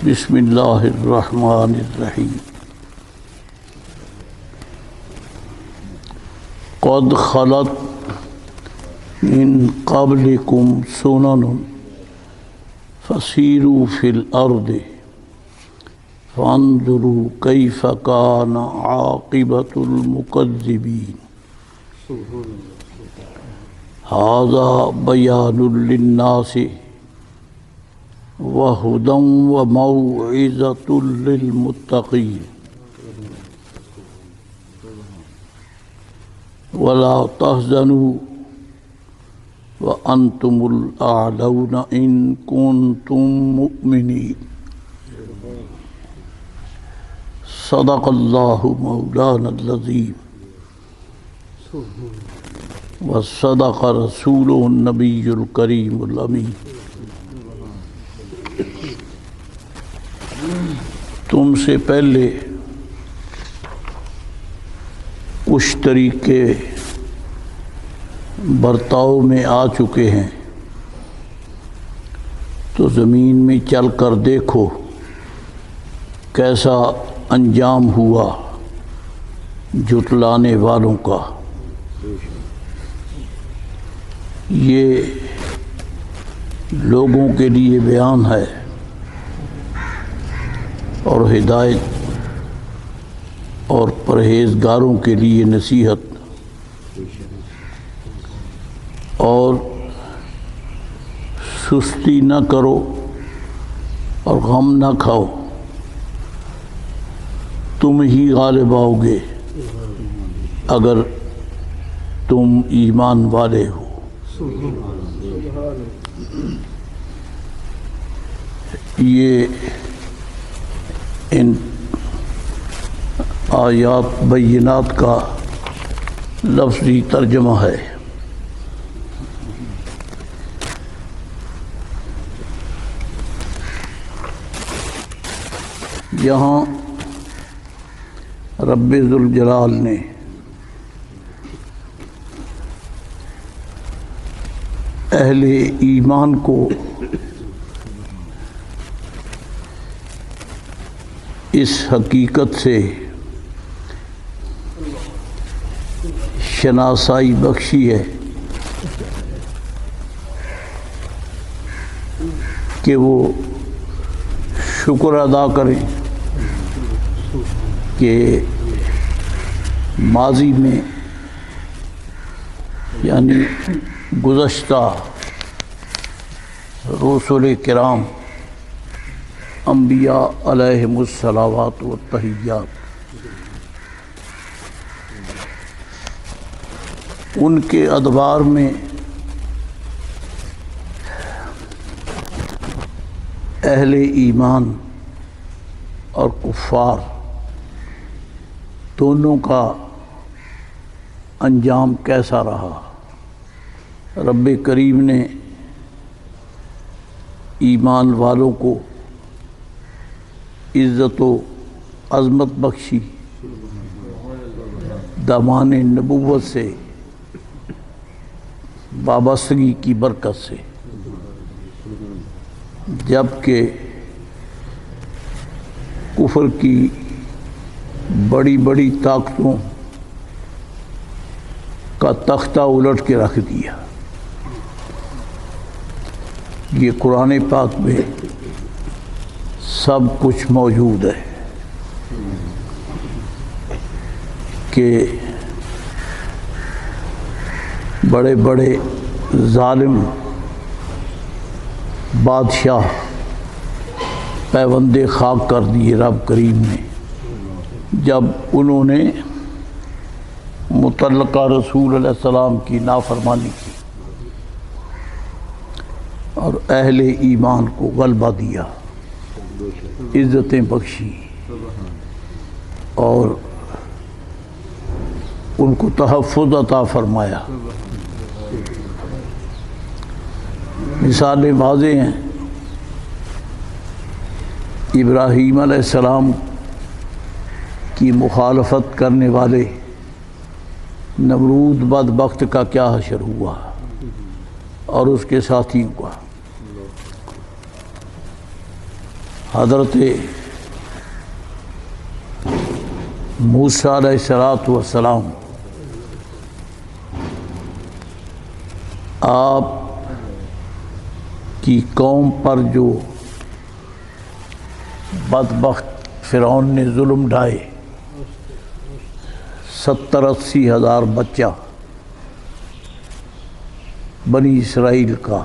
بسم اللہ الرحمن الرحیم قد خلت من قبلکم سنن فسیروا فی الارض فانظروا کیف کان عاقبۃ المکذبین ھذا بیان للناس وَهُدًى وَمَوْعِظَةٌ لِّلْمُتَّقِينَ وَلَا تَحْزَنُوا وَأَنْتُمُ الْأَعْلَوْنَ إِن كُنتُم مُّؤْمِنِينَ صدق اللہ مولانا العظیم وصدق رسولہ النبی الکریم الامین۔ تم سے پہلے کچھ طریقے برتاؤ میں آ چکے ہیں، تو زمین میں چل کر دیکھو کیسا انجام ہوا جھٹلانے والوں کا۔ یہ لوگوں کے لیے بیان ہے اور ہدایت اور پرہیزگاروں کے لیے نصیحت، اور سستی نہ کرو اور غم نہ کھاؤ، تم ہی غالب آؤ گے اگر تم ایمان والے ہو۔ یہ ان آیات بینات کا لفظی ترجمہ ہے۔ یہاں رب ذوالجلال نے اہل ایمان کو اس حقیقت سے شناسائی بخشی ہے کہ وہ شکر ادا کریں کہ ماضی میں یعنی گزشتہ رسول کرام انبیاء علیہم الصلاوات والتحیات، ان کے ادوار میں اہل ایمان اور کفار دونوں کا انجام کیسا رہا۔ رب کریم نے ایمان والوں کو عزت و عظمت بخشی دامان نبوت سے وابستگی کی برکت سے، جبکہ کفر کی بڑی بڑی طاقتوں کا تختہ الٹ کے رکھ دیا۔ یہ قرآن پاک میں سب کچھ موجود ہے کہ بڑے بڑے ظالم بادشاہ پیوند خاک کر دیے رب کریم نے جب انہوں نے متعلقہ رسول علیہ السلام کی نافرمانی کی اور اہل ایمان کو غلبہ دیا، عزتیں بخشی اور ان کو تحفظ عطا فرمایا۔ مثالیں واضح ہیں۔ ابراہیم علیہ السلام کی مخالفت کرنے والے نمرود بدبخت کا کیا حشر ہوا اور اس کے ساتھیوں کا۔ حضرت موسیٰ علیہ السلام آپ کی قوم پر جو بدبخت فرعون نے ظلم ڈھائے، 70-80 ہزار بچہ بنی اسرائیل کا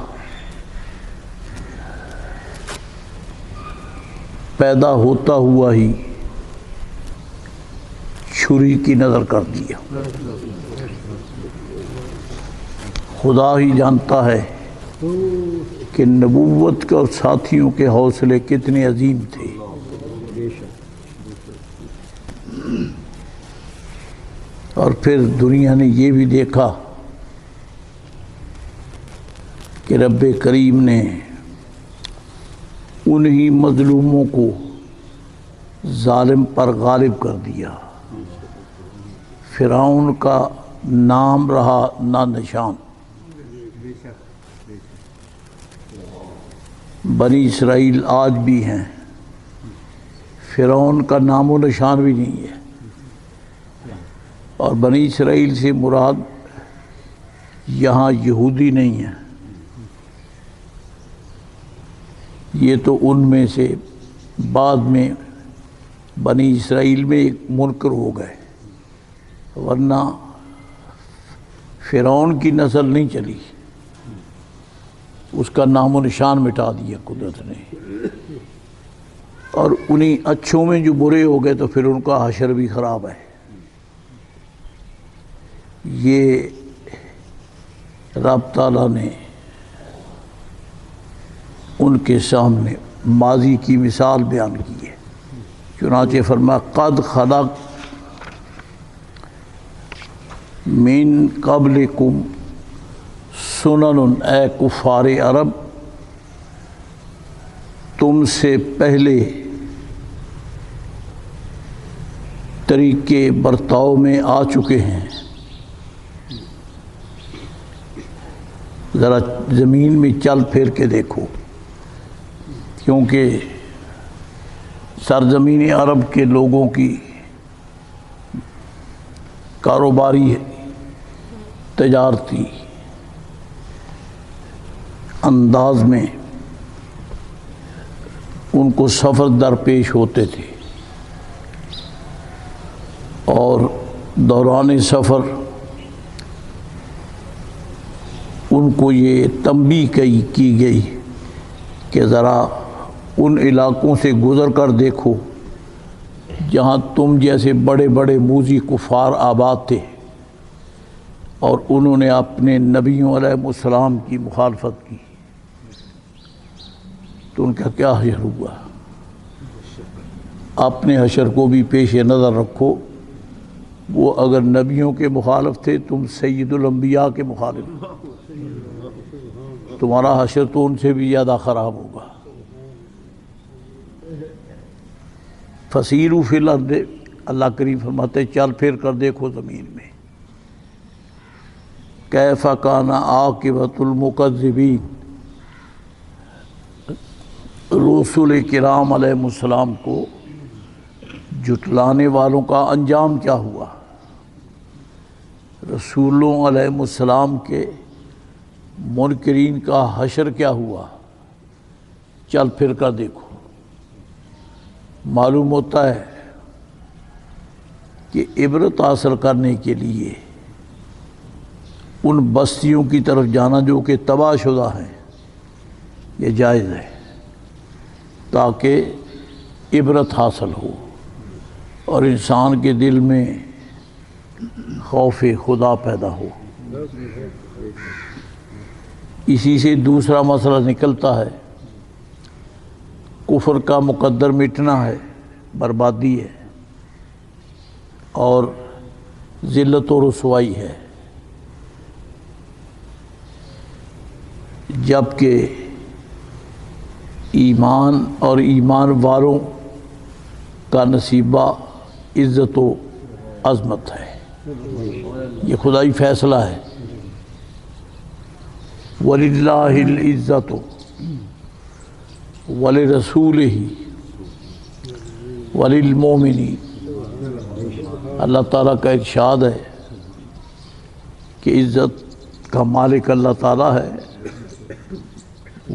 پیدا ہوتا ہوا ہی چھری کی نظر کر دیا۔ خدا ہی جانتا ہے کہ نبوت کے اور ساتھیوں کے حوصلے کتنے عظیم تھے۔ اور پھر دنیا نے یہ بھی دیکھا کہ رب کریم نے انہی مظلوموں کو ظالم پر غالب کر دیا۔ فرعون کا نام رہا نہ نشان، بنی اسرائیل آج بھی ہیں، فرعون کا نام و نشان بھی نہیں ہے۔ اور بنی اسرائیل سے مراد یہاں یہودی نہیں ہے، یہ تو ان میں سے بعد میں بنی اسرائیل میں ایک منکر ہو گئے، ورنہ فرعون کی نسل نہیں چلی، اس کا نام و نشان مٹا دیا قدرت نے۔ اور انہی اچھوں میں جو برے ہو گئے تو پھر ان کا حشر بھی خراب ہے۔ یہ رب تعالیٰ نے ان کے سامنے ماضی کی مثال بیان کی ہے، چنانچہ فرمایا قد خلق من قبلکم سنن، اے کفار عرب تم سے پہلے طریقے برتاؤ میں آ چکے ہیں۔ ذرا زمین میں چل پھر کے دیکھو، کیونکہ سرزمین عرب کے لوگوں کی کاروباری تجارتی انداز میں ان کو سفر درپیش ہوتے تھے، اور دوران سفر ان کو یہ تنبیہ کی گئی کہ ذرا ان علاقوں سے گزر کر دیکھو جہاں تم جیسے بڑے بڑے موذی کفار آباد تھے، اور انہوں نے اپنے نبیوں علیہ السلام کی مخالفت کی، تو ان کا کیا حشر ہوا۔ اپنے حشر کو بھی پیش نظر رکھو، وہ اگر نبیوں کے مخالف تھے، تم سید الانبیاء کے مخالف، تمہارا حشر تو ان سے بھی زیادہ خراب ہوگا۔ فسیروا فی الارض، اللہ کریم فرماتے چل پھر کر دیکھو زمین میں، کیف کان عاقبۃ المکذبین، رسول کرام علیہ السلام کو جھٹلانے والوں کا انجام کیا ہوا، رسولوں علیہ السلام کے منکرین کا حشر کیا ہوا۔ چل پھر کر دیکھو، معلوم ہوتا ہے کہ عبرت حاصل کرنے کے لیے ان بستیوں کی طرف جانا جو کہ تباہ شدہ ہیں، یہ جائز ہے، تاکہ عبرت حاصل ہو اور انسان کے دل میں خوف خدا پیدا ہو۔ اسی سے دوسرا مسئلہ نکلتا ہے، کفر کا مقدر مٹنا ہے، بربادی ہے اور ذلت و رسوائی ہے، جبکہ ایمان اور ایمان والوں کا نصیبہ عزت و عظمت ہے، یہ خدائی فیصلہ ہے۔ وَلِلَّهِ الْعِزَّةُ وَلِرَسُولِهِ وللمؤمنین، اللہ تعالیٰ کا ارشاد ہے کہ عزت کا مالک اللہ تعالیٰ ہے،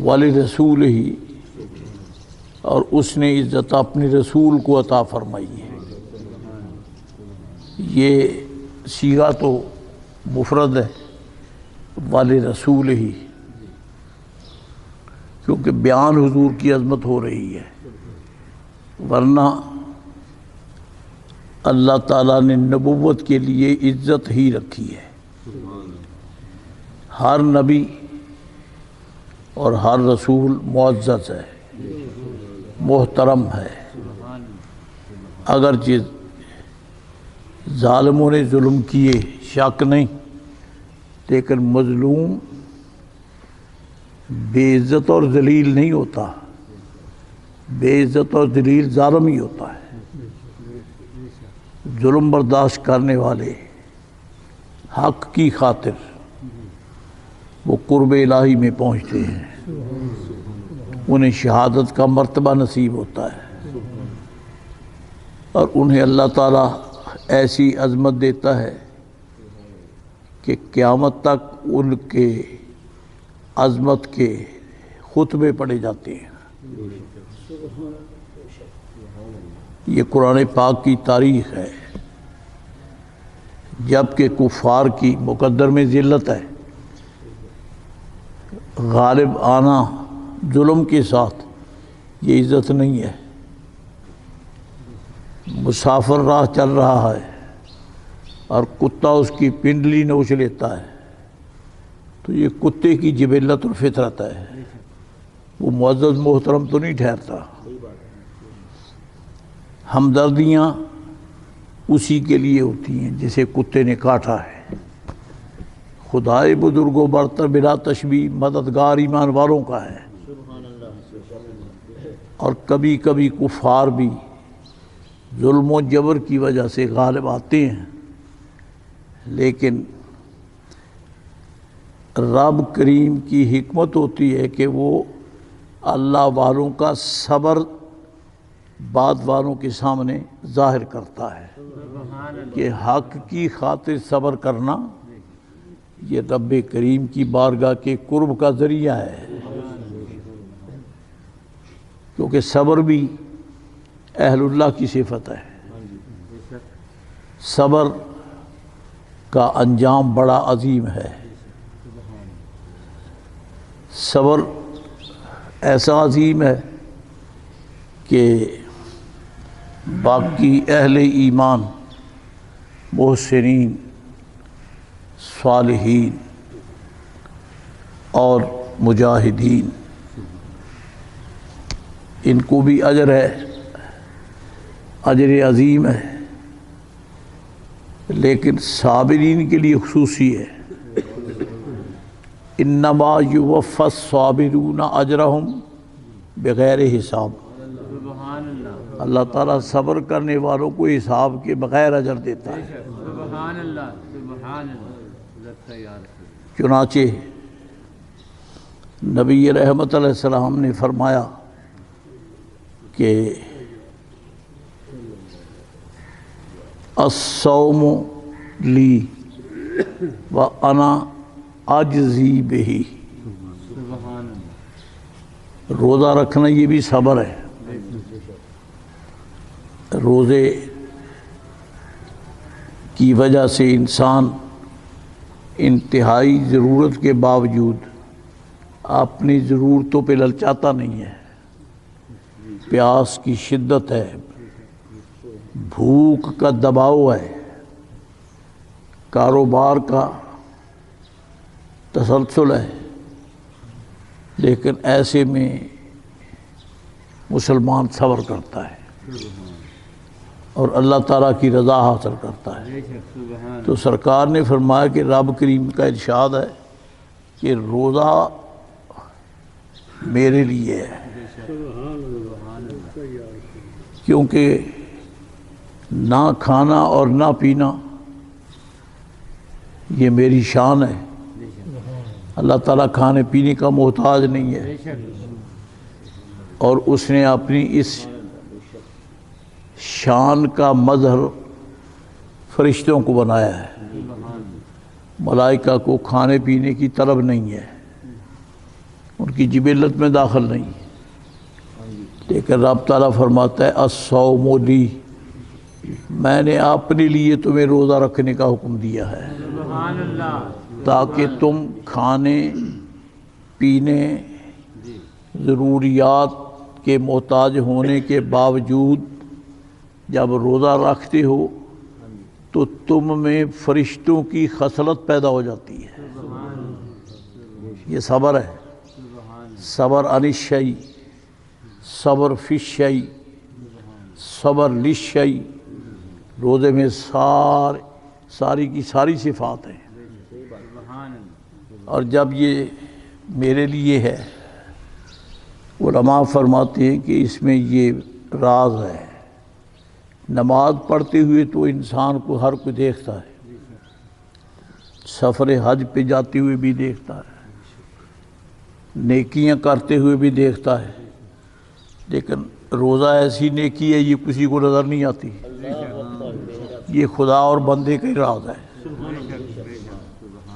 ولرسول ہی، اور اس نے عزت اپنے رسول کو عطا فرمائی ہے۔ یہ صیغہ تو مفرد ہے، ولرسول ہی، کیونکہ بیان حضور کی عظمت ہو رہی ہے، ورنہ اللہ تعالیٰ نے نبوت کے لیے عزت ہی رکھی ہے۔ ہر نبی اور ہر رسول معزز ہے، محترم ہے، اگرچہ ظالموں نے ظلم کیے، شک نہیں، لیکن مظلوم بے عزت اور ذلیل نہیں ہوتا، بے عزت اور ذلیل ظالم ہی ہوتا ہے۔ ظلم برداشت کرنے والے حق کی خاطر وہ قرب الہی میں پہنچتے ہیں، انہیں شہادت کا مرتبہ نصیب ہوتا ہے، اور انہیں اللہ تعالیٰ ایسی عظمت دیتا ہے کہ قیامت تک ان کے عظمت کے خطبے پڑھے جاتے ہیں۔ یہ قرآن پاک کی تاریخ ہے، جبکہ کفار کی مقدر میں ذلت ہے، غالب آنا ظلم کے ساتھ یہ عزت نہیں ہے۔ مسافر راہ چل رہا ہے اور کتا اس کی پنڈلی نوچ لیتا ہے تو یہ کتے کی جبلت اور فطرت ہے، وہ معزز محترم تو نہیں ٹھہرتا۔ ہمدردیاں اسی کے لیے ہوتی ہیں جسے کتے نے کاٹا ہے۔ خدائے بزرگ و برتر بلا تشبیہ مددگار ایمان والوں کا ہے، اور کبھی کبھی کفار بھی ظلم و جبر کی وجہ سے غالب آتے ہیں، لیکن رب کریم کی حکمت ہوتی ہے کہ وہ اللہ والوں کا صبر بعد والوں کے سامنے ظاہر کرتا ہے کہ حق کی خاطر صبر کرنا یہ رب کریم کی بارگاہ کے قرب کا ذریعہ ہے، کیونکہ صبر بھی اہل اللہ کی صفت ہے۔ صبر کا انجام بڑا عظیم ہے، صبر ایسا عظیم ہے کہ باقی اہل ایمان، محسنین، صالحین اور مجاہدین، ان کو بھی اجر ہے، اجر عظیم ہے، لیکن صابرین کے لیے خصوصی ہے۔ انما یوفی الصابرون اجرہم بغیر حساب، اللہ تعالیٰ صبر کرنے والوں کو حساب کے بغیر اجر دیتا ہے۔ چنانچہ نبی رحمت علیہ السلام نے فرمایا کہ الصوم لی وانا اجزی بہ، روزہ رکھنا یہ بھی صبر ہے۔ روزے کی وجہ سے انسان انتہائی ضرورت کے باوجود اپنی ضرورتوں پہ للچاتا نہیں ہے، پیاس کی شدت ہے، بھوک کا دباؤ ہے، کاروبار کا تسلسل ہے، لیکن ایسے میں مسلمان صبر کرتا ہے اور اللہ تعالیٰ کی رضا حاصل کرتا ہے۔ تو سرکار نے فرمایا کہ رب کریم کا ارشاد ہے کہ روزہ میرے لیے ہے، کیونکہ نہ کھانا اور نہ پینا یہ میری شان ہے، اللہ تعالیٰ کھانے پینے کا محتاج نہیں ہے، اور اس نے اپنی اس شان کا مظہر فرشتوں کو بنایا ہے، ملائکہ کو کھانے پینے کی طلب نہیں ہے، ان کی جبلت میں داخل نہیں، لیکن رب تعالیٰ فرماتا ہے الصوم لی، میں نے اپنے لیے تمہیں روزہ رکھنے کا حکم دیا ہے تاکہ تم کھانے پینے ضروریات کے محتاج ہونے کے باوجود جب روزہ رکھتے ہو تو تم میں فرشتوں کی خصلت پیدا ہو جاتی ہے۔ یہ صبر ہے، صبر عن الشیء، صبر فی الشیء، صبر للشیء، روزے میں ساری کی ساری صفات ہیں۔ اور جب یہ میرے لیے ہے، علماء فرماتے ہیں کہ اس میں یہ راز ہے، نماز پڑھتے ہوئے تو انسان کو ہر کوئی دیکھتا ہے، سفر حج پہ جاتے ہوئے بھی دیکھتا ہے، نیکیاں کرتے ہوئے بھی دیکھتا ہے، لیکن روزہ ایسی نیکی ہے یہ کسی کو نظر نہیں آتی، یہ خدا اور بندے کا ہی راز ہے۔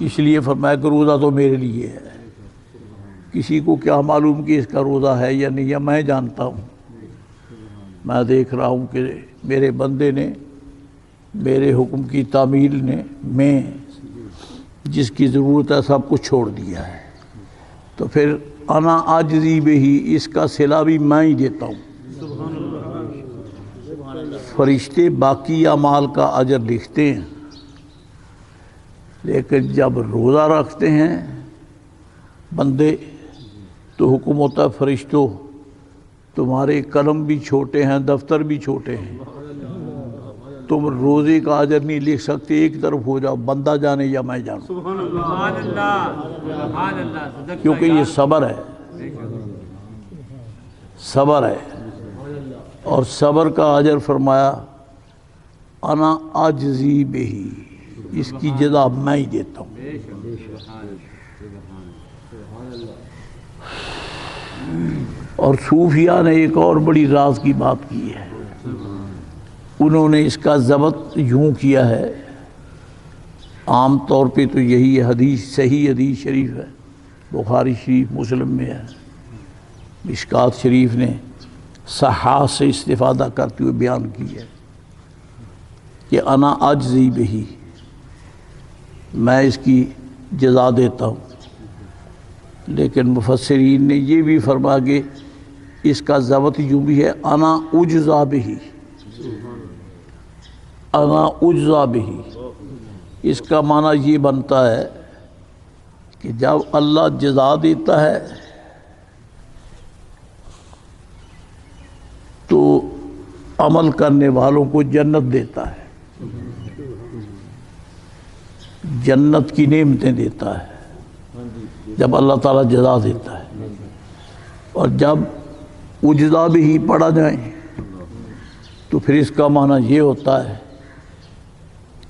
اس لیے فرمایا کہ روزہ تو میرے لیے ہے، کسی کو کیا معلوم کہ اس کا روزہ ہے یا نہیں، یا میں جانتا ہوں، میں دیکھ رہا ہوں کہ میرے بندے نے میرے حکم کی تعمیل نے میں جس کی ضرورت ہے سب کچھ چھوڑ دیا ہے، تو پھر انا عاجزی بہی، اس کا صلہ بھی میں ہی دیتا ہوں۔ فرشتے باقی اعمال کا اجر لکھتے ہیں، لیکن جب روزہ رکھتے ہیں بندے تو حکم ہوتا ہے فرشتوں تمہارے قلم بھی چھوٹے ہیں، دفتر بھی چھوٹے ہیں، تم روزے کا اجر نہیں لکھ سکتے، ایک طرف ہو جاؤ، بندہ جانے یا میں جانوں، کیونکہ یہ صبر ہے، صبر ہے، اور صبر کا اجر فرمایا انا عاجزی بہی، اس کی جزا میں ہی دیتا ہوں۔ اور صوفیاء نے ایک اور بڑی راز کی بات کی ہے، انہوں نے اس کا ضبط یوں کیا ہے، عام طور پہ تو یہی حدیث صحیح حدیث شریف ہے، بخاری شریف مسلم میں ہے، مشکات شریف نے صحاح سے استفادہ کرتے ہوئے بیان کی ہے کہ انا عاجزی بہی، میں اس کی جزا دیتا ہوں، لیکن مفسرین نے یہ بھی فرمایا کہ اس کا ضبط یوں بھی ہے انا اجزا بہی، انا اجزا بہی، اس کا معنی یہ بنتا ہے کہ جب اللہ جزا دیتا ہے تو عمل کرنے والوں کو جنت دیتا ہے، جنت کی نعمتیں دیتا ہے جب اللہ تعالیٰ جزا دیتا ہے، اور جب اجزا بھی پڑھا جائے تو پھر اس کا معنی یہ ہوتا ہے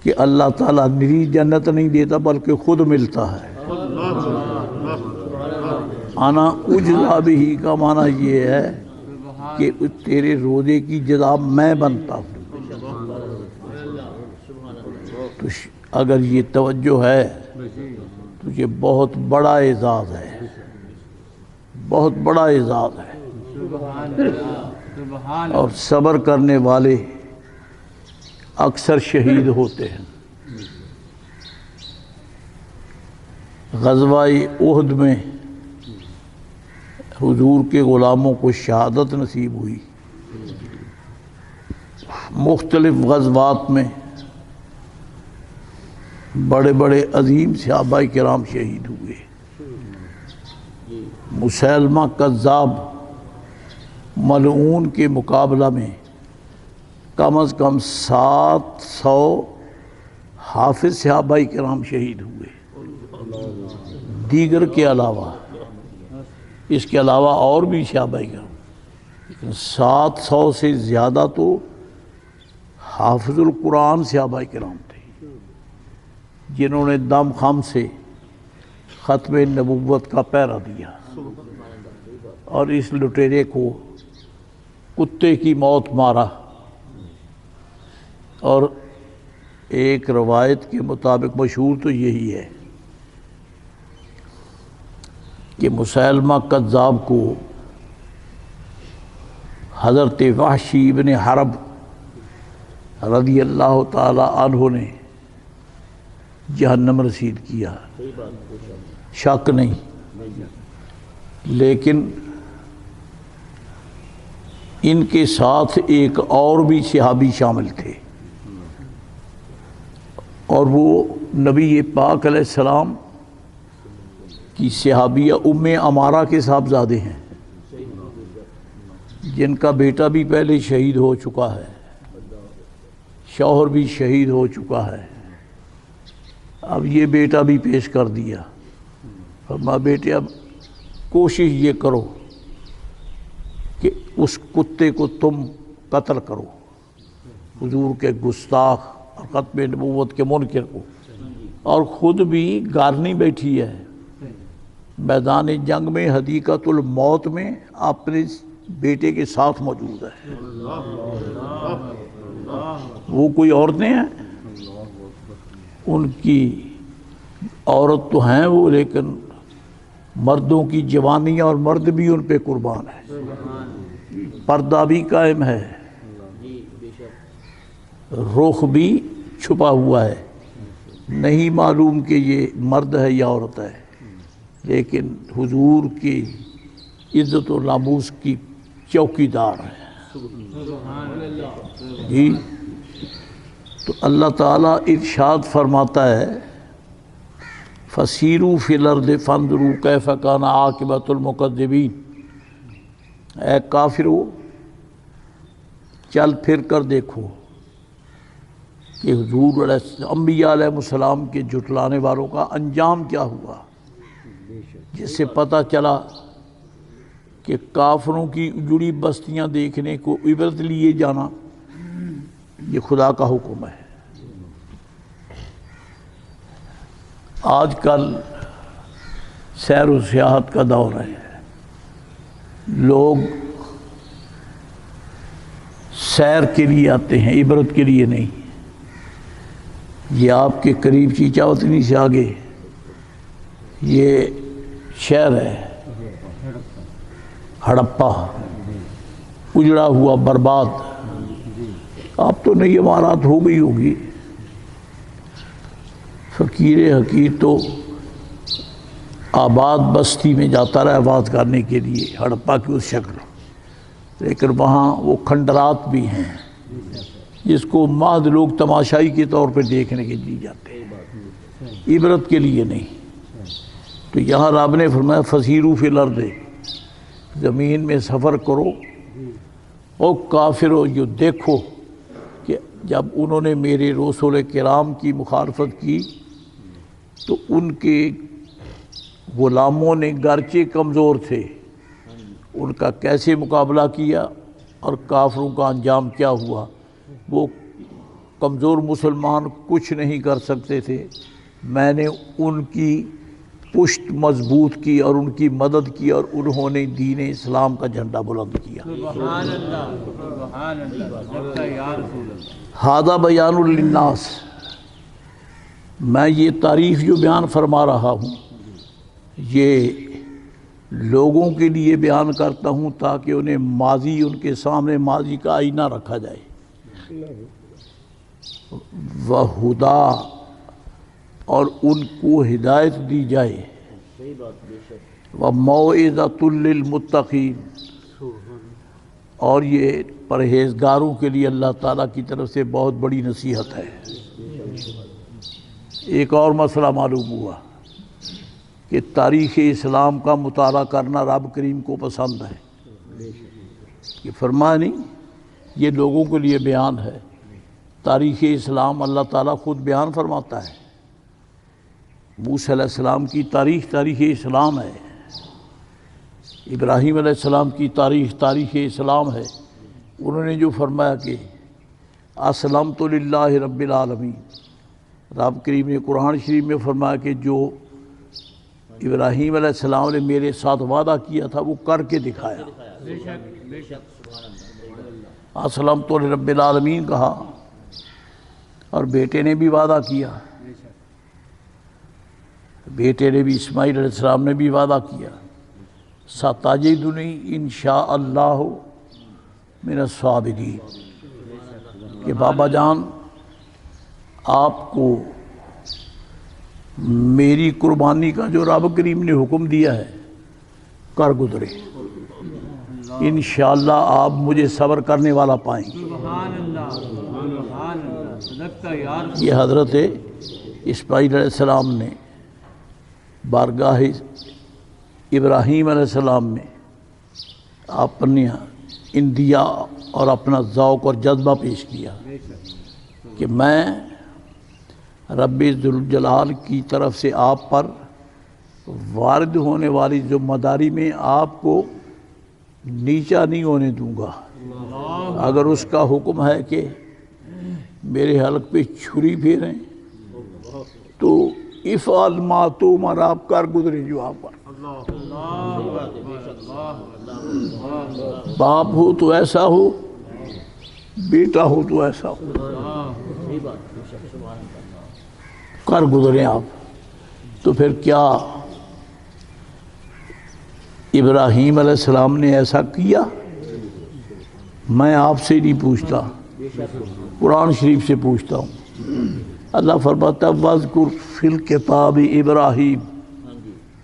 کہ اللہ تعالیٰ نری جنت نہیں دیتا بلکہ خود ملتا ہے۔ انا اجزا بھی کا معنی یہ ہے کہ تیرے روزے کی جزا میں بنتا ہوں۔ تو اگر یہ توجہ ہے تو یہ بہت بڑا اعزاز ہے، بہت بڑا اعزاز ہے، اور صبر کرنے والے اکثر شہید ہوتے ہیں۔ غزوہ احد میں حضور کے غلاموں کو شہادت نصیب ہوئی، مختلف غزوات میں بڑے بڑے عظیم صحابہ کرام شہید ہوئے۔ مسیلمہ کذاب ملعون کے مقابلہ میں کم از کم 700 حافظ صحابہ کرام شہید ہوئے، دیگر کے علاوہ، اس کے علاوہ اور بھی صحابہ کرام، لیکن 700 سے زیادہ تو حافظ القرآن صحابہ کرام تھے، جنہوں نے دم خم سے ختم نبوت کا پہرا دیا، اور اس لٹیرے کو کتے کی موت مارا اور ایک روایت کے مطابق مشہور تو یہی ہے کہ مسیلمہ کذاب کو حضرت وحشی ابن حرب رضی اللہ تعالی عنہ نے جہنم رسید کیا، شک نہیں، لیکن ان کے ساتھ ایک اور بھی صحابی شامل تھے، اور وہ نبی پاک علیہ السلام کی صحابیہ ام عمارہ کے صاحبزادے ہیں، جن کا بیٹا بھی پہلے شہید ہو چکا ہے، شوہر بھی شہید ہو چکا ہے، اب یہ بیٹا بھی پیش کر دیا۔ فرمایا بیٹے اب کوشش یہ کرو کہ اس کتے کو تم قتل کرو، حضور کے گستاخ اور ختم نبوت کے منکر کو، اور خود بھی گارنی بیٹھی ہے میدان جنگ میں، حدیقۃ الموت میں اپنے بیٹے کے ساتھ موجود ہے۔ وہ کوئی عورتیں ہیں، ان کی عورت تو ہیں وہ، لیکن مردوں کی جوانیاں اور مرد بھی ان پہ قربان ہے، پردہ بھی قائم ہے، رخ بھی چھپا ہوا ہے، نہیں معلوم کہ یہ مرد ہے یا عورت ہے، لیکن حضور کی عزت و ناموس کی چوکی دار ہے جی۔ تو اللہ تعالیٰ ارشاد فرماتا ہے فَسِيرُوا فِي الْأَرْضِ فَانظُرُوا كَيْفَ كَانَ عَاقِبَةُ الْمُكَذِّبِينَ، اے کافرو چل پھر کر دیکھو کہ حضور انبیاء علیہ السلام کے جھٹلانے والوں کا انجام کیا ہوا، جس سے پتہ چلا کہ کافروں کی جڑی بستیاں دیکھنے کو عبرت لیے جانا یہ خدا کا حکم ہے۔ آج کل سیر و سیاحت کا دور ہے، لوگ سیر کے لیے آتے ہیں، عبرت کے لیے نہیں۔ یہ آپ کے قریب چیچا وطنی سے آگے یہ شہر ہے ہڑپا، اجڑا ہوا، برباد، اب تو نئی عمارات ہو گئی ہوگی۔ فقیر حقیر تو آباد بستی میں جاتا رہا آباد کرنے کے لیے ہڑپا کی اس شکل، لیکن وہاں وہ کھنڈرات بھی ہیں جس کو محض لوگ تماشائی کے طور پہ دیکھنے کے لیے جاتے ہیں، عبرت کے لیے نہیں۔ تو یہاں رب نے فرمایا فَسِيرُوا فِي الْأَرْضِ، زمین میں سفر کرو، او کافرو جو دیکھو کہ جب انہوں نے میرے رسول کرام کی مخالفت کی تو ان کے غلاموں نے گرچہ کمزور تھے ان کا کیسے مقابلہ کیا اور کافروں کا انجام کیا ہوا۔ وہ کمزور مسلمان کچھ نہیں کر سکتے تھے، میں نے ان کی پشت مضبوط کی اور ان کی مدد کی اور انہوں نے دین اسلام کا جھنڈا بلند کیا۔ سبحان اللہ، سبحان اللہ، یا رسول اللہ۔ ھذا بیان للناس، میں یہ تعریف جو بیان فرما رہا ہوں یہ لوگوں کے لیے بیان کرتا ہوں تاکہ انہیں ماضی، ان کے سامنے ماضی کا آئینہ رکھا جائے، وَہُدیٰ، اور ان کو ہدایت دی جائے، وَمَوْعِظَةٌ لِّلْمُتَّقِينَ، اور یہ پرہیزگاروں کے لیے اللہ تعالیٰ کی طرف سے بہت بڑی نصیحت ہے۔ ایک اور مسئلہ معلوم ہوا کہ تاریخ اسلام کا مطالعہ کرنا رب کریم کو پسند ہے، یہ فرمایا نہیں، یہ لوگوں کے لیے بیان ہے۔ تاریخ اسلام اللہ تعالیٰ خود بیان فرماتا ہے، موسیٰ علیہ السلام کی تاریخ اسلام ہے، ابراہیم علیہ السلام کی تاریخ اسلام ہے۔ انہوں نے جو فرمایا کہ اسلمت للہ رب العالمین، رب کریم نے قرآن شریف میں فرمایا کہ جو ابراہیم علیہ السلام نے میرے ساتھ وعدہ کیا تھا وہ کر کے دکھایا۔ اسلمت لرب العالمین کہا اور بیٹے نے بھی وعدہ کیا، بیٹے نے بھی، اسماعیل علیہ السلام نے بھی وعدہ کیا، ستجدنی انشاءاللہ من الصابرین، کہ بابا جان آپ کو میری قربانی کا جو رب کریم نے حکم دیا ہے کر گزرے، انشاءاللہ آپ مجھے صبر کرنے والا پائیں گے۔ سبحان اللہ، سبحان اللہ، صدقت یا رسول یہ حضرت اسماعیل علیہ السلام نے بارگاہ ابراہیم علیہ السلام میں اپنی اندیا اور اپنا ذوق اور جذبہ پیش کیا کہ میں رب ذوالجلال کی طرف سے آپ پر وارد ہونے والی ذمہ داری میں آپ کو نیچا نہیں ہونے دوں گا۔ اگر اس کا حکم ہے کہ میرے حلق پہ چھری پھیریں تو افعل ما تؤمر، آپ کر گزرے جو آپ پر۔ باپ ہو تو ایسا ہو، بیٹا ہو تو ایسا ہو، کر گزرے آپ۔ تو پھر کیا ابراہیم علیہ السلام نے ایسا کیا؟ میں آپ سے نہیں پوچھتا، قرآن شریف سے پوچھتا ہوں۔ اللہ فرماتا ہے وَاذْكُرْ فِي الْكِتَابِ ابراہیم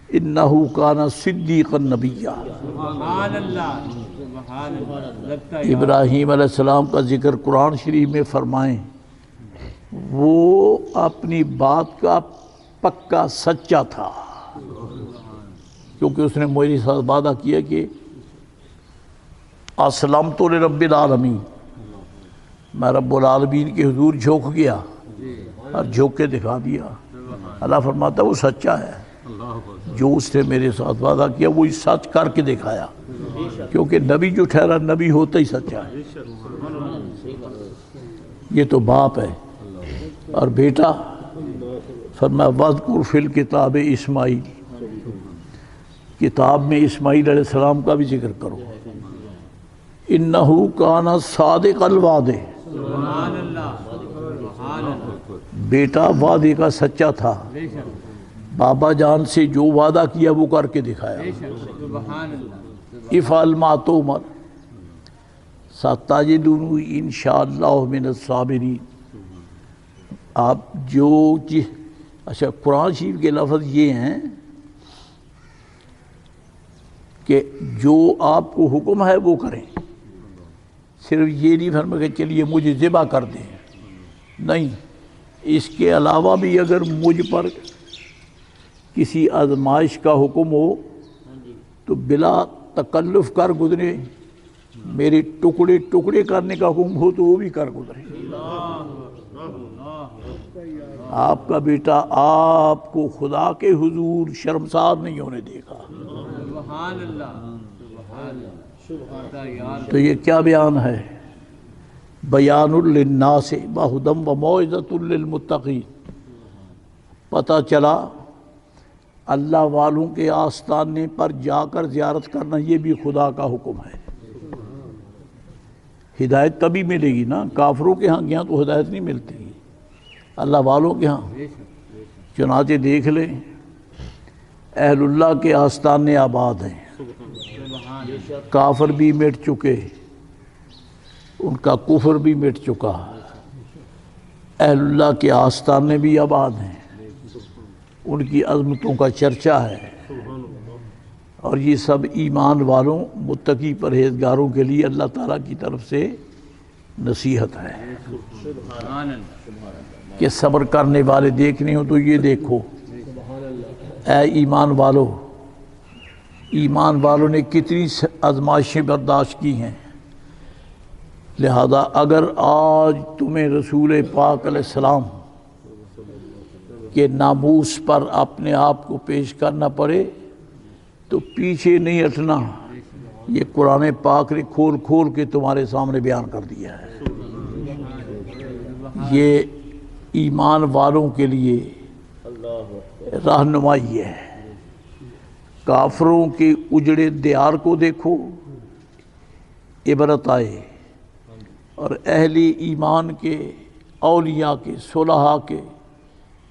اِنَّهُ كَانَ صِدِّيقًا نَبِيًّا۔ سبحان اللہ، سبحان اللہ، صدقت یا ابراہیم علیہ السلام کا ذکر قرآن شریف میں فرمائیں، وہ اپنی بات کا پکا سچا تھا، کیونکہ اس نے میرے ساتھ وعدہ کیا کہ اسلمت لرب العالمین، میں رب العالمین کے حضور جھوک گیا اور جھوک کے دکھا دیا۔ اللہ فرماتا ہے وہ سچا ہے، جو اس نے میرے ساتھ وعدہ کیا وہی سچ کر کے دکھایا، کیونکہ نبی جو ٹھہرا نبی ہوتا ہی سچا ہے۔ یہ تو باپ ہے، اور بیٹا فرمایا وَاذْكُرْ فِي الْكِتَابِ اسماعیل، کتاب میں اسماعیل علیہ السلام کا بھی ذکر کرو، اِنَّهُ كَانَ صَادِقَ الْوَعْدِ، سبحان اللہ، سبحان اللہ، بیٹا وعدے کا سچا تھا، بے شک، بابا جان سے جو وعدہ کیا وہ کر کے دکھایا۔ بے شک، سبحان اللہ، افعل ما تؤمر ستجدنی انشاءاللہ من الصابرین۔ آپ جو اچھا قرآن شریف کے لفظ یہ ہیں کہ جو آپ کو حکم ہے وہ کریں، صرف یہ نہیں فرما کہ چلیے مجھے ذبح کر دیں، نہیں، اس کے علاوہ بھی اگر مجھ پر کسی آزمائش کا حکم ہو تو بلا تکلف کر گزرے، میرے ٹکڑے ٹکڑے کرنے کا حکم ہو تو وہ بھی کر گزرے۔ آپ کا بیٹا آپ کو خدا کے حضور شرمسار نہیں ہونے دے گا۔ سبحان اللہ، سبحان اللہ، صدقت یا رسول تو یہ کیا بیان ہے؟ بیان للناس وہدی وموعظۃ للمتقین۔ پتہ چلا اللہ والوں کے آستانے پر جا کر زیارت کرنا یہ بھی خدا کا حکم ہے۔ ہدایت تبھی ملے گی نا، کافروں کے ہاں گیا تو ہدایت نہیں ملتی، اللہ والوں کے ہاں۔ چنانچہ دیکھ لیں اہل اللہ کے آستانے آباد ہیں، کافر بھی مٹ چکے، ان کا کفر بھی مٹ چکا، اہل اللہ کے آستانے بھی آباد ہیں، ان کی عظمتوں کا چرچا ہے، اور یہ سب ایمان والوں متقی پرہیزگاروں کے لیے اللہ تعالیٰ کی طرف سے نصیحت ہے سبحان اللہ، کہ صبر کرنے والے دیکھنے ہو تو یہ دیکھو اے ایمان والوں نے کتنی آزمائشیں برداشت کی ہیں، لہذا اگر آج تمہیں رسول پاک علیہ السلام کے ناموس پر اپنے آپ کو پیش کرنا پڑے تو پیچھے نہیں ہٹنا، یہ قرآن پاک نے کھول کھول کے تمہارے سامنے بیان کر دیا ہے۔ یہ ایمان والوں کے لیے رہنمائی ہے۔ کافروں کے اجڑے دیار کو دیکھو، عبرت آئے، اور اہل ایمان کے اولیاء کے، صلحاء کے،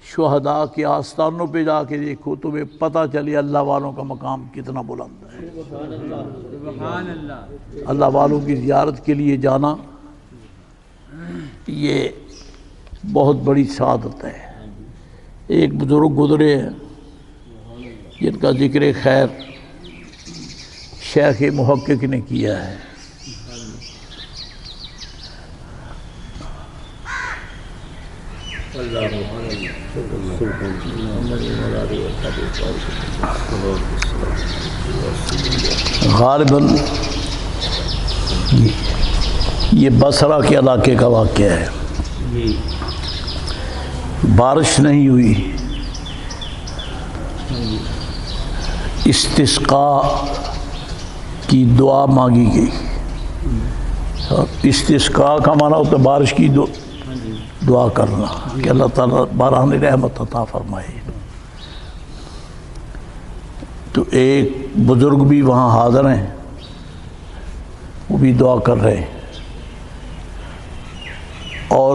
شہداء کے آستانوں پہ جا کے دیکھو، تمہیں پتہ چلے اللہ والوں کا مقام کتنا بلند ہے۔ سبحان اللہ۔ اللہ والوں کی زیارت کے لیے جانا یہ بہت بڑی سعادت ہے۔ ایک بزرگ گزرے ہیں جن کا ذکر خیر شیخ محقق نے کیا ہے۔ غالباً یہ بصرہ کے علاقے کا واقعہ ہے۔ بارش نہیں ہوئی، استسقاء کی دعا مانگی گئی۔ استسقاء کا معنی ہوتا ہے بارش کی دعا کرنا کہ اللہ تعالیٰ باران رحمت عطا فرمائے۔ تو ایک بزرگ بھی وہاں حاضر ہیں، وہ بھی دعا کر رہے ہیں، اور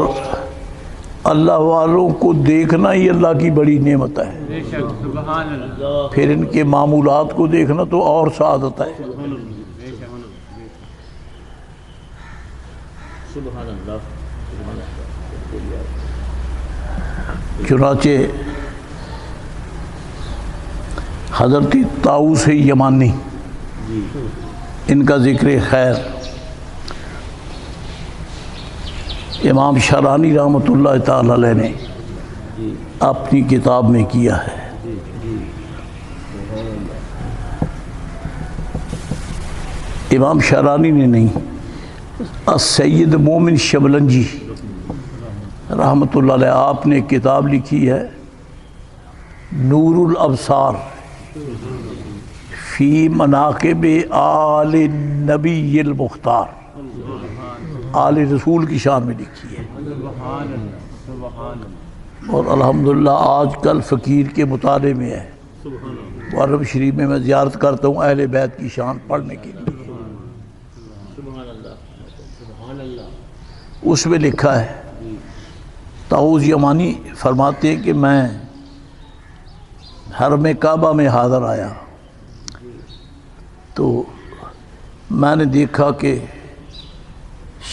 اللہ والوں کو دیکھنا ہی اللہ کی بڑی نعمت ہے۔ بے شک سبحان اللہ۔ پھر ان کے معمولات کو دیکھنا تو اور سعادت ہے۔ چنانچہ حضرت طاؤوس یمانی ان کا ذکر خیر امام شرانی رحمۃ اللہ تعالی علیہ نے اپنی کتاب میں کیا ہے۔ امام شرانی نے نہیں، السید مومن شبلنجی رحمۃ اللہ علیہ آپ نے کتاب لکھی ہے نور الابصار فی مناقب آل نبی المختار، آل رسول کی شان میں لکھی ہے۔ سبحان اللہ سبحان اللہ۔ اور الحمدللہ آج کل فقیر کے مطالعے میں ہے۔ محرم شریف میں زیارت کرتا ہوں اہل بیت کی شان پڑھنے کے لیے۔ اس میں لکھا ہے، طاؤوس یمانی فرماتے ہیں کہ میں حرم کعبہ میں حاضر آیا تو میں نے دیکھا کہ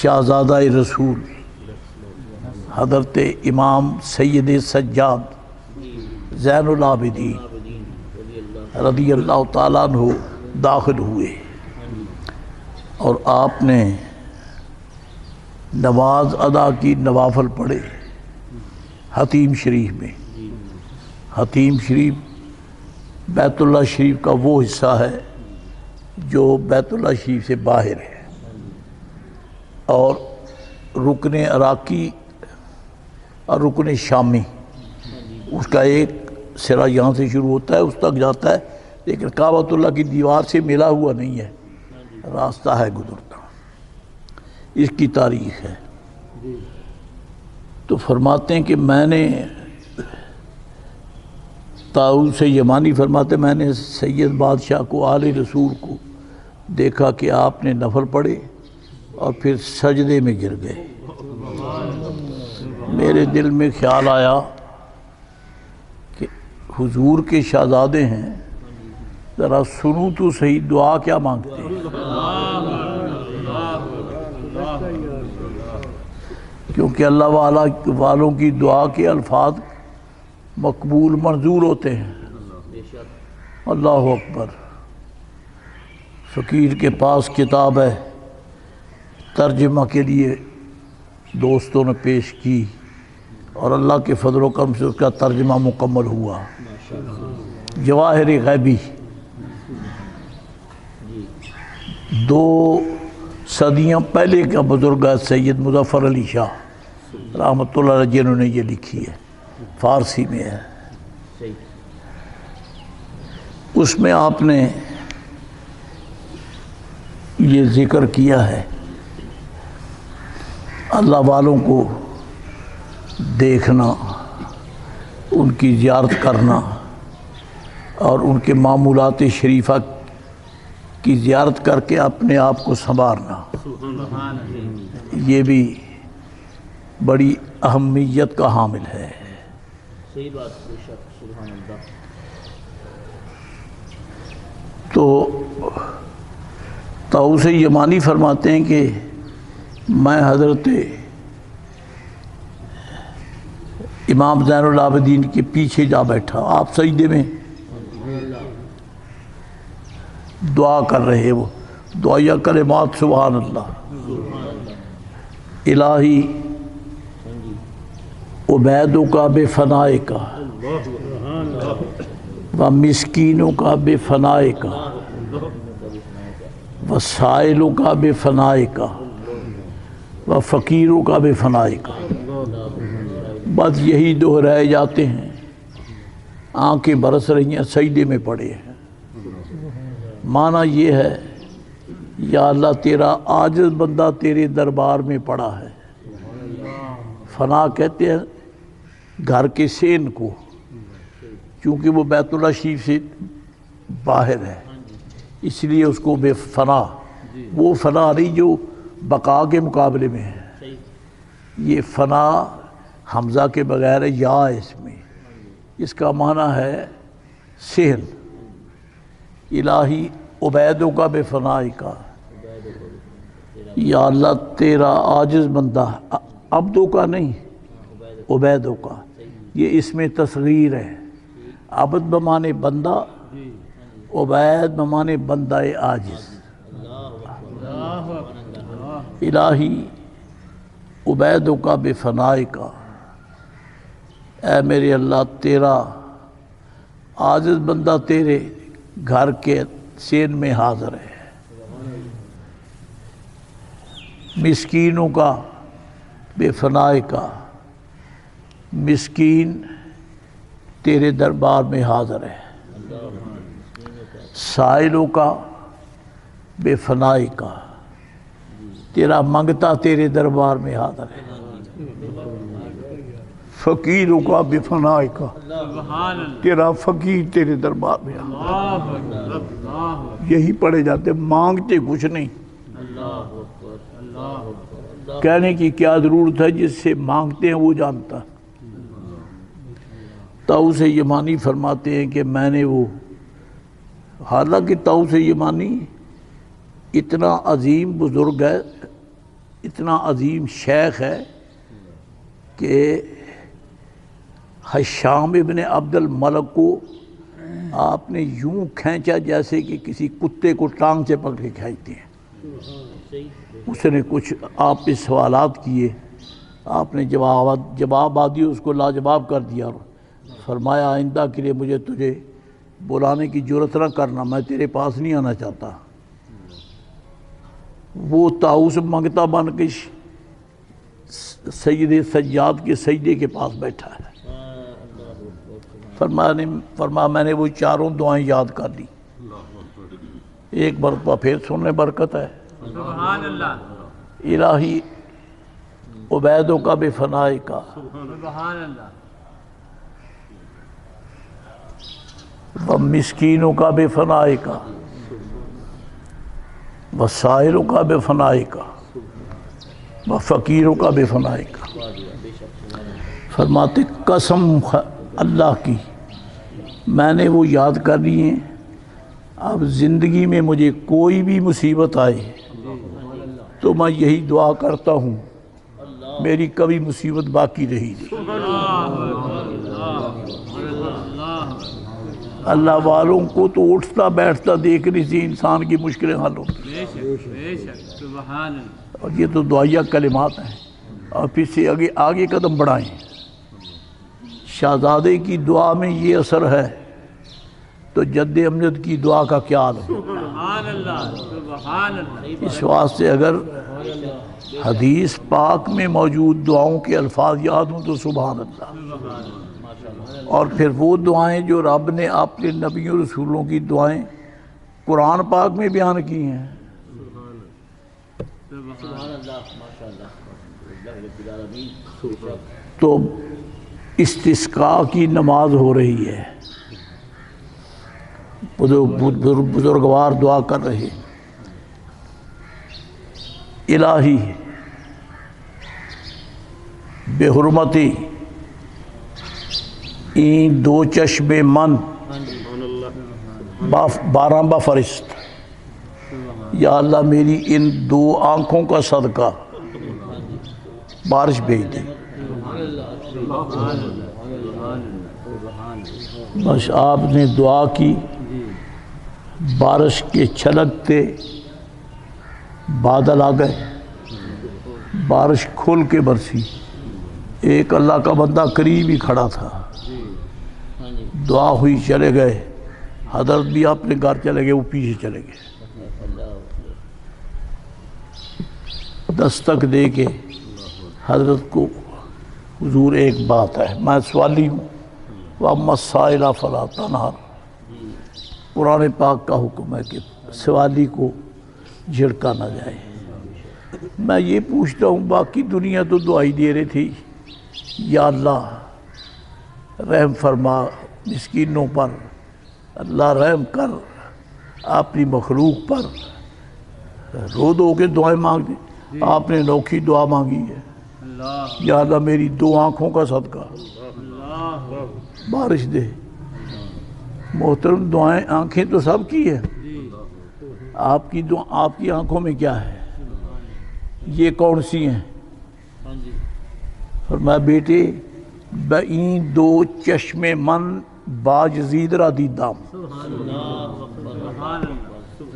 شہزادہ رسول حضرت امام سید سجاد زین العابدین رضی اللہ تعالیٰ عنہ داخل ہوئے، اور آپ نے نماز ادا کی، نوافل پڑھے حتیم شریف میں۔ حتیم شریف بیت اللہ شریف کا وہ حصہ ہے جو بیت اللہ شریف سے باہر ہے، اور رکن عراقی اور رکن شامی اس کا ایک سرا یہاں سے شروع ہوتا ہے، اس تک جاتا ہے، لیکن کعبۃ اللہ کی دیوار سے ملا ہوا نہیں ہے، راستہ ہے گزرتا۔ اس کی تاریخ ہے۔ تو فرماتے ہیں کہ میں نے طاؤوس یمانی فرماتے میں نے سید بادشاہ کو، آل رسول کو دیکھا کہ آپ نے نفل پڑھے اور پھر سجدے میں گر گئے۔ میرے دل میں خیال آیا کہ حضور کے شہزادے ہیں، ذرا سنوں تو صحیح دعا کیا مانگتے ہیں، کیونکہ اللہ والوں کی دعا کے الفاظ مقبول منظور ہوتے ہیں۔ اللہ اکبر۔ فقیر کے پاس کتاب ہے، ترجمہ کے لیے دوستوں نے پیش کی، اور اللہ کے فضل و کرم سے اس کا ترجمہ مکمل ہوا۔ جواہر غیبی 2 صدیاں پہلے کا بزرگ ہے سید مظفر علی شاہ رحمۃ اللہ علیہ، جنہوں نے یہ لکھی ہے، فارسی میں ہے۔ اس میں آپ نے یہ ذکر کیا ہے اللہ والوں کو دیکھنا، ان کی زیارت کرنا، اور ان کے معمولات شریفہ کی زیارت کر کے اپنے آپ کو سنوارنا۔ یہ بھی بڑی اہمیت کا حامل ہے۔ صحیح بات، بے شک، سبحان اللہ۔ تو طاؤس یمانی فرماتے ہیں کہ میں حضرت امام زین العابدین کے پیچھے جا بیٹھا، آپ سجدے میں دعا کر رہے، وہ دعائیہ کلمات سبحان اللہ، الہی عبیدوں کا بے فنائے کا و مسکینوں کا بے فنائے کا و سائلوں کا بے فنائے کا و فقیروں کا بے فنائے کا۔ بس یہی دہرائے جاتے ہیں، آنکھیں برس رہی ہیں، سجدے میں پڑے ہیں۔ معنی یہ ہے یا اللہ تیرا عاجز بندہ تیرے دربار میں پڑا ہے۔ فنا کہتے ہیں گھر کے سین کو، چونکہ وہ بیت اللہ شریف سے باہر ہے اس لیے اس کو بے فنا، وہ فنا نہیں جو بقا کے مقابلے میں ہے، یہ فنا حمزہ کے بغیر ہے، یا اس میں اس کا معنی ہے سین۔ الہی عبیدوں کا بے فنائی کا، یا اللہ تیرا عاجز بندہ، عبدوں کا نہیں عبیدوں کا، یہ اس میں تصغیر ہے۔ عبد بمانے بندہ، عبید بمانے بندہ عاجز۔ الہی عبیدوں کا بے فنائی کا، اے میرے اللہ تیرا عاجز بندہ تیرے گھر کے سین میں حاضر ہے۔ مسکینوں کا بے فنائی کا، مسکین تیرے دربار میں حاضر ہے۔ سائلوں کا بے فنائی کا، تیرا منگتا تیرے دربار میں حاضر ہے۔ فقیروں کا بے فنائی کا، تیرا فقیر تیرے دربار میں حاضر ہے۔ یہی پڑھے جاتے، مانگتے کچھ نہیں، کہنے کی کیا ضرورت ہے، جس سے مانگتے ہیں وہ جانتا۔ طاؤس یمانی فرماتے ہیں کہ میں نے وہ، حالانکہ طاؤس یمانی اتنا عظیم بزرگ ہے، اتنا عظیم شیخ ہے کہ حشام ابن عبد الملک کو آپ نے یوں کھینچا جیسے کہ کسی کتے کو ٹانگ سے پکڑ کے کھینچتے ہیں۔ اس نے کچھ آپ پہ سوالات کیے، آپ نے جواب آدھی اس کو لاجواب کر دیا، فرمایا آئندہ کے لیے مجھے تجھے بلانے کی جرات نہ کرنا، میں تیرے پاس نہیں آنا چاہتا۔ وہ طاؤس منگتا بن کے سید سجاد کے سجدے کے پاس بیٹھا ہے۔ فرمایا میں نے وہ چاروں دعائیں یاد کر لی، ایک مرتبہ پھر سننے برکت ہے۔ سبحان اللہ، الہی عبیدوں کا بے فنائی کا، سبحان اللہ، و مسکینوں کا بے فنائی کا، و سائلوں کا بے فنائی کا، و فقیروں کا بے فنائی کا۔ فرماتے قسم اللہ کی میں نے وہ یاد کر لی ہیں، اب زندگی میں مجھے کوئی بھی مصیبت آئے تو میں یہی دعا کرتا ہوں، میری کبھی مصیبت باقی رہی نہیں۔ اللہ والوں کو تو اٹھتا بیٹھتا دیکھ رہی تھی انسان کی مشکلیں حل ہوتی، بے شک بے شک، سبحان اللہ۔ اور یہ تو دعائیہ کلمات ہیں، اور پھر سے آگے قدم بڑھائیں۔ شہزادے کی دعا میں یہ اثر ہے تو جد امجد کی دعا کا کیا حال ہو۔ سبحان اللہ، سبحان اللہ، اس واسطے اگر حدیث پاک میں موجود دعاؤں کے الفاظ یاد ہوں تو سبحان اللہ، اور پھر وہ دعائیں جو رب نے اپنے نبیوں رسولوں کی دعائیں قرآن پاک میں بیان کی ہیں۔ سبحان اللہ، ماشاءاللہ، رب العالمین۔ تو استسقاء کی نماز ہو رہی ہے، بزرگوار دعا کر رہے، الہی بے حرمتی این دو چشم من بارہ بفرست، یا اللہ میری ان دو آنکھوں کا صدقہ بارش بھیج دے۔ بس آپ نے دعا کی، بارش کے چھلکتے بادل آ گئے، بارش کھل کے برسی۔ ایک اللہ کا بندہ قریب ہی کھڑا تھا، دعا ہوئی، چلے گئے، حضرت بھی اپنے گھر چلے گئے، وہ پیچھے چلے گئے۔ دستک دے کے حضرت کو، حضور ایک بات ہے، میں سوالی ہوں، وَأَمَّا السَّائِلَ فَلَا تَنْهَرْ، قرآن پاک کا حکم ہے کہ سوالی کو جھڑکا نہ جائے۔ میں یہ پوچھتا ہوں، باقی دنیا تو دعائی دے رہی تھی، یا اللہ رحم فرما مسکینوں پر، اللہ رحم کر اپنی مخلوق پر، رو دو کے دعائیں مانگ دی۔ آپ نے انوکھی دعا مانگی ہے، یا اللہ میری دو آنکھوں کا صدقہ بارش دے۔ محترم دعائیں آنکھیں تو سب کی ہیں، آپ کی دعا آپ کی آنکھوں میں کیا ہے؟ یہ کون سی ہیں؟ فرمایا بیٹے بئیں دو چشم من باج زید را دیدام،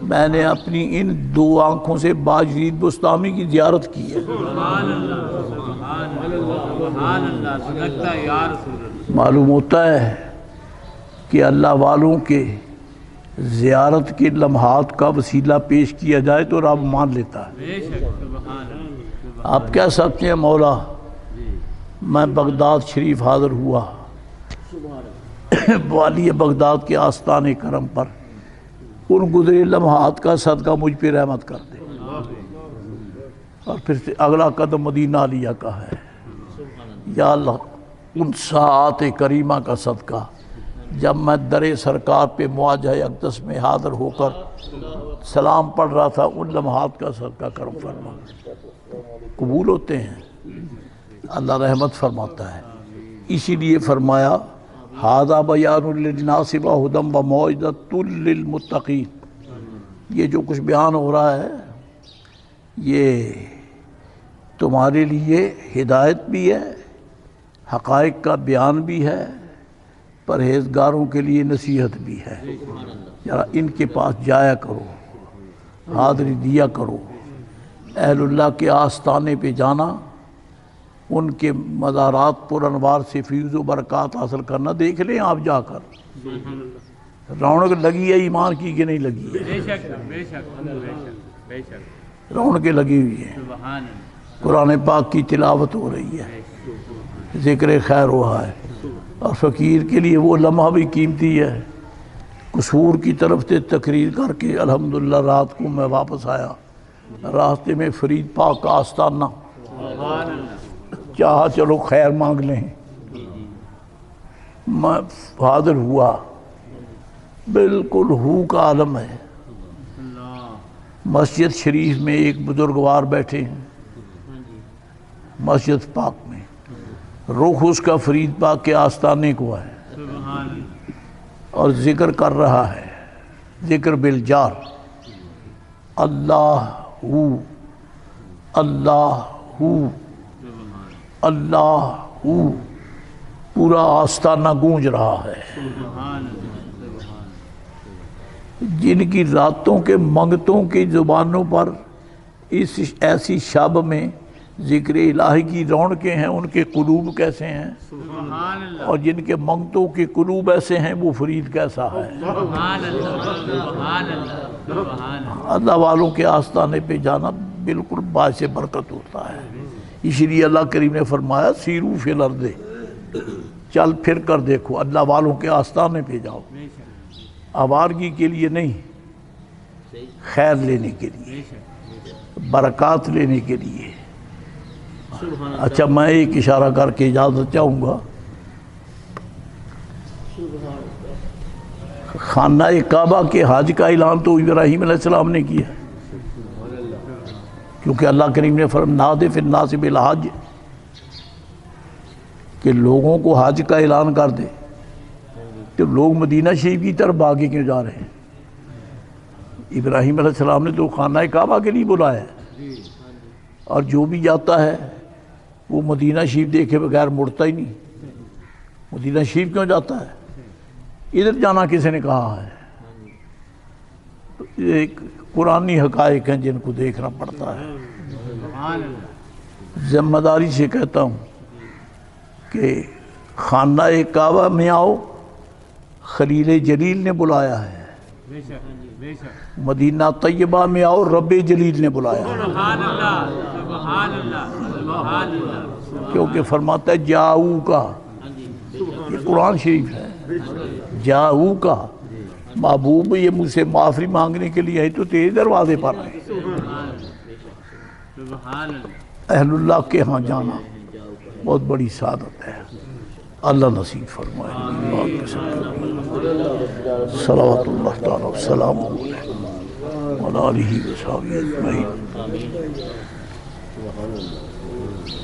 میں نے اپنی ان دو آنکھوں سے باجزید بستامی کی زیارت کی ہے۔ معلوم ہوتا ہے کہ اللہ والوں کے زیارت کے لمحات کا وسیلہ پیش کیا جائے تو رب مان لیتا ہے۔ آپ کہہ سکتے ہیں مولا میں بغداد شریف حاضر ہوا، والی بغداد کے آستان کرم پر، ان گزرے لمحات کا صدقہ مجھ پہ رحمت کر دے۔ اور پھر سے اگلا قدم مدینہ علیہ کا ہے، یا اللہ ان ساعات کریمہ کا صدقہ جب میں در سرکار پہ مواجہ اقدس میں حاضر ہو کر سلام پڑھ رہا تھا، ان لمحات کا صدقہ کرم فرما۔ قبول ہوتے ہیں، اللہ رحمت فرماتا ہے۔ اسی لیے فرمایا ھذا بیان للناس وہدی وموعظۃ للمتقین، یہ جو کچھ بیان ہو رہا ہے یہ تمہارے لیے ہدایت بھی ہے، حقائق کا بیان بھی ہے، پرہیزگاروں کے لیے نصیحت بھی ہے۔ ذرا ان کے پاس جایا کرو، حاضری دیا کرو، اہل اللہ کے آستانے پہ جانا، ان کے مزارات پر انوار سے فیض و برکات حاصل کرنا۔ دیکھ لیں آپ جا کر رونق لگی ہے ایمان کی کہ نہیں لگی ہے؟ رونقیں لگی ہوئی ہیں، قرآن پاک کی تلاوت ہو رہی ہے، ذکر خیر ہوا ہے، اور فقیر کے لیے وہ لمحہ بھی قیمتی ہے۔ قصور کی طرف سے تقریر کر کے الحمدللہ رات کو میں واپس آیا، راستے میں فرید پاک کا آستانہ، چاہا چلو خیر مانگ لیں، میں حاضر ہوا، بالکل ہو کا عالم ہے۔ مسجد شریف میں ایک بزرگوار بیٹھے ہیں، مسجد پاک میں، رخ اس کا فرید پاک کے آستانے کو ہے، اور ذکر کر رہا ہے، ذکر بالجار، اللہ ہو اللہ ہو اللہ ہو، پورا آستانہ گونج رہا ہے۔ جن کی راتوں کے منگتوں کی زبانوں پر اس ایسی شب میں ذکر الہی کی رونقیں ہیں، ان کے قلوب کیسے ہیں، اور جن کے منگتوں کے قلوب ایسے ہیں، وہ فرید کیسا ہے۔ اللہ والوں کے آستانے پہ جانا بالکل باعث برکت ہوتا ہے۔ اسی لیے اللہ کریم نے فرمایا سیرو فی الارض، چل پھر کر دیکھو، اللہ والوں کے آستانے پہ جاؤ، آوارگی کے لیے نہیں، خیر لینے کے لیے، برکات لینے کے لیے۔ اچھا میں ایک اشارہ کر کے اجازت چاہوں گا، خانہ کعبہ کے حج کا اعلان تو ابراہیم علیہ السلام نے کیا، کیونکہ اللہ کریم نے فرمایا نادِ فی الناس بالحج، کہ لوگوں کو حج کا اعلان کر دے کہ لوگ مدینہ شریف کی طرف آگے کیوں جا رہے ہیں؟ ابراہیم علیہ السلام نے تو خانہ کعبہ کے لیے بلایا ہے، اور جو بھی جاتا ہے وہ مدینہ شریف دیکھے بغیر مڑتا ہی نہیں۔ مدینہ شریف کیوں جاتا ہے؟ ادھر جانا کسی نے کہا ہے؟ تو یہ قرآنی حقائق ہیں جن کو دیکھنا پڑتا ہے۔ سبحان اللہ، ذمہ داری سے کہتا ہوں کہ خانہ کعبہ میں آؤ، خلیل جلیل نے بلایا ہے۔ بے شک بے شک، مدینہ طیبہ میں آؤ، رب جلیل نے بلایا ہے، سبحان اللہ سبحان اللہ سبحان اللہ، کیونکہ فرماتا ہے جاؤ کا، یہ قرآن شریف ہے، جاؤ کا محبوب یہ مجھ سے معافی مانگنے کے لیے ہے تو تیرے دروازے پر ہے۔ سبحان اللہ، اہل اللہ کے ہاں جانا بہت بڑی سعادت ہے، اللہ نصیب فرمائے۔ اللہ کے ساتھ صلوات اللہ تعالی وسلام علیہ وعلی آلہ وصحبہ اجمعین۔ آمین۔ سبحان اللہ۔